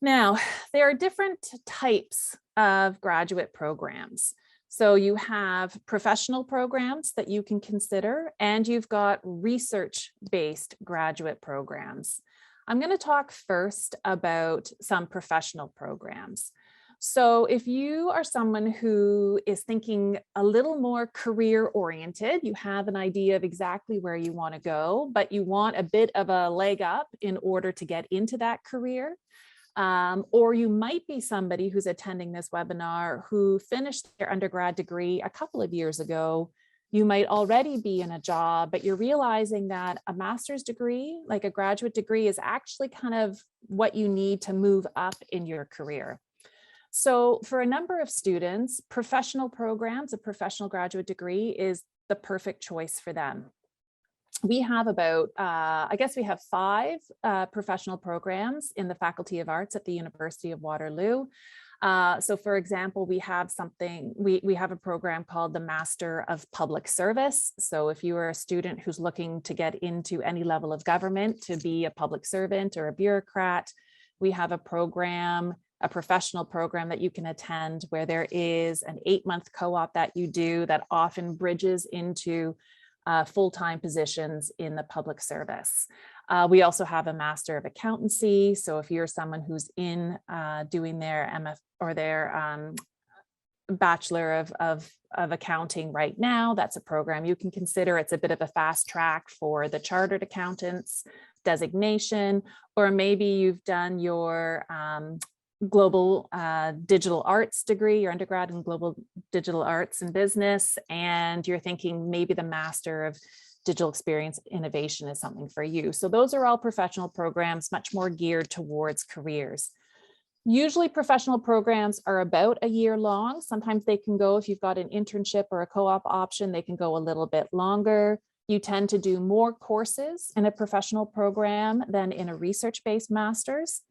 Now, there are different types of graduate programs. So you have professional programs that you can consider, and you've got research-based graduate programs. I'm going to talk first about some professional programs. So if you are someone who is thinking a little more career oriented, you have an idea of exactly where you want to go, but you want a bit of a leg up in order to get into that career. Or you might be somebody who's attending this webinar who finished their undergrad degree a couple of years ago. You might already be in a job, but you're realizing that a master's degree, like a graduate degree, is actually kind of what you need to move up in your career. So for a number of students, professional programs, a professional graduate degree is the perfect choice for them. We have about, I guess we have 5 professional programs in the Faculty of Arts at the University of Waterloo. So for example, we have we have a program called the Master of Public Service. So if you are a student who's looking to get into any level of government, to be a public servant or a bureaucrat, we have a program, a professional program that you can attend where there is an 8-month co-op that you do that often bridges into full-time positions in the public service. We also have a Master of Accountancy. So if you're someone who's in doing their MF or their Bachelor of Accounting right now, that's a program you can consider. It's a bit of a fast track for the Chartered Accountants designation, or maybe you've done your global digital arts degree, your undergrad in global digital arts and business, and you're thinking maybe the Master of Digital Experience Innovation is something for you. So those are all professional programs, much more geared towards careers. Usually professional programs are about a year long. Sometimes they can go, if you've got an internship or a co-op option, they can go a little bit longer. You tend to do more courses in a professional program than in a research-based master's.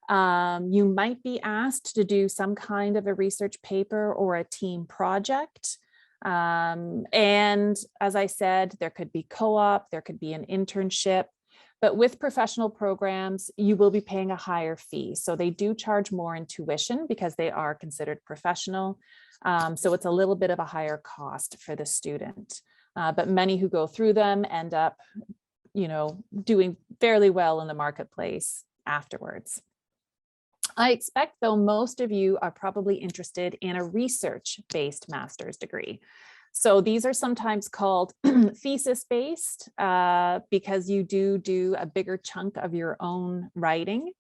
You might be asked to do some kind of a research paper or a team project. And as I said, there could be co-op, there could be an internship, but with professional programs, you will be paying a higher fee. So they do charge more in tuition because they are considered professional. So it's a little bit of a higher cost for the student. But many who go through them end up, doing fairly well in the marketplace afterwards. I expect, though, most of you are probably interested in a research-based master's degree. So these are sometimes called thesis-based because you do a bigger chunk of your own writing.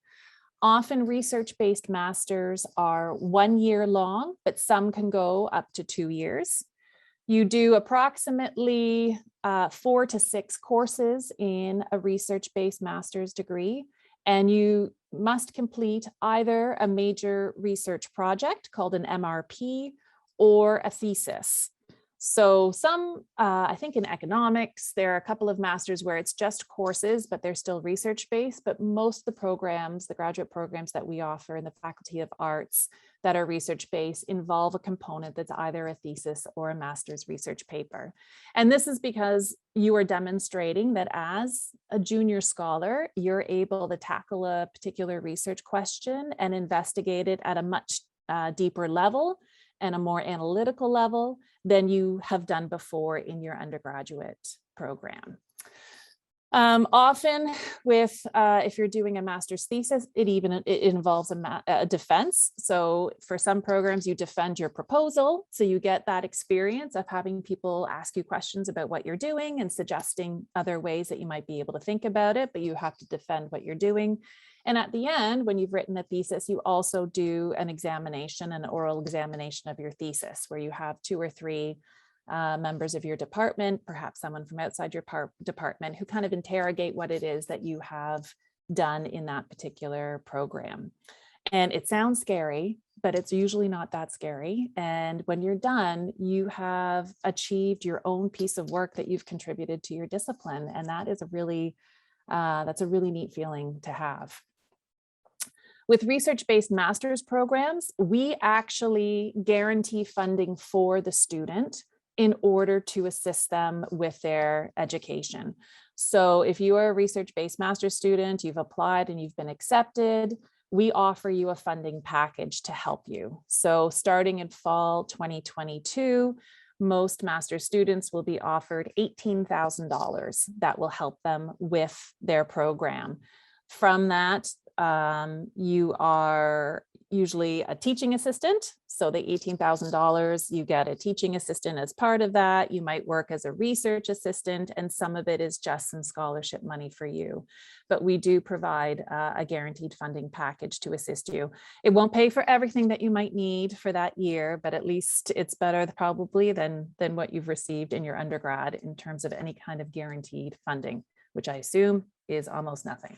Often research-based masters are 1 year long, but some can go up to 2 years. You do approximately 4 to 6 courses in a research-based master's degree, and you must complete either a major research project called an MRP or a thesis. So I think in economics, there are a couple of masters where it's just courses, but they're still research-based. But most of the programs, the graduate programs that we offer in the Faculty of Arts that are research-based involve a component that's either a thesis or a master's research paper. And this is because you are demonstrating that as a junior scholar, you're able to tackle a particular research question and investigate it at a much deeper level and a more analytical level than you have done before in your undergraduate program. Often if you're doing a master's thesis, it involves a defense. So for some programs, you defend your proposal. So you get that experience of having people ask you questions about what you're doing and suggesting other ways that you might be able to think about it, but you have to defend what you're doing. And at the end, when you've written a thesis, you also do an examination, an oral examination of your thesis, where you have 2 or 3 members of your department, perhaps someone from outside your department, who kind of interrogate what it is that you have done in that particular program. And it sounds scary, but it's usually not that scary. And when you're done, you have achieved your own piece of work that you've contributed to your discipline. And that is that's a really neat feeling to have. With research-based master's programs, we actually guarantee funding for the student in order to assist them with their education. So if you are a research-based master's student, you've applied and you've been accepted, we offer you a funding package to help you. So starting in fall 2022, most master's students will be offered $18,000 that will help them with their program. From that, you are usually a teaching assistant. So the $18,000, you get a teaching assistant as part of that. You might work as a research assistant, and some of it is just some scholarship money for you. But we do provide a guaranteed funding package to assist you. It won't pay for everything that you might need for that year, but at least it's better probably than what you've received in your undergrad in terms of any kind of guaranteed funding, which I assume is almost nothing.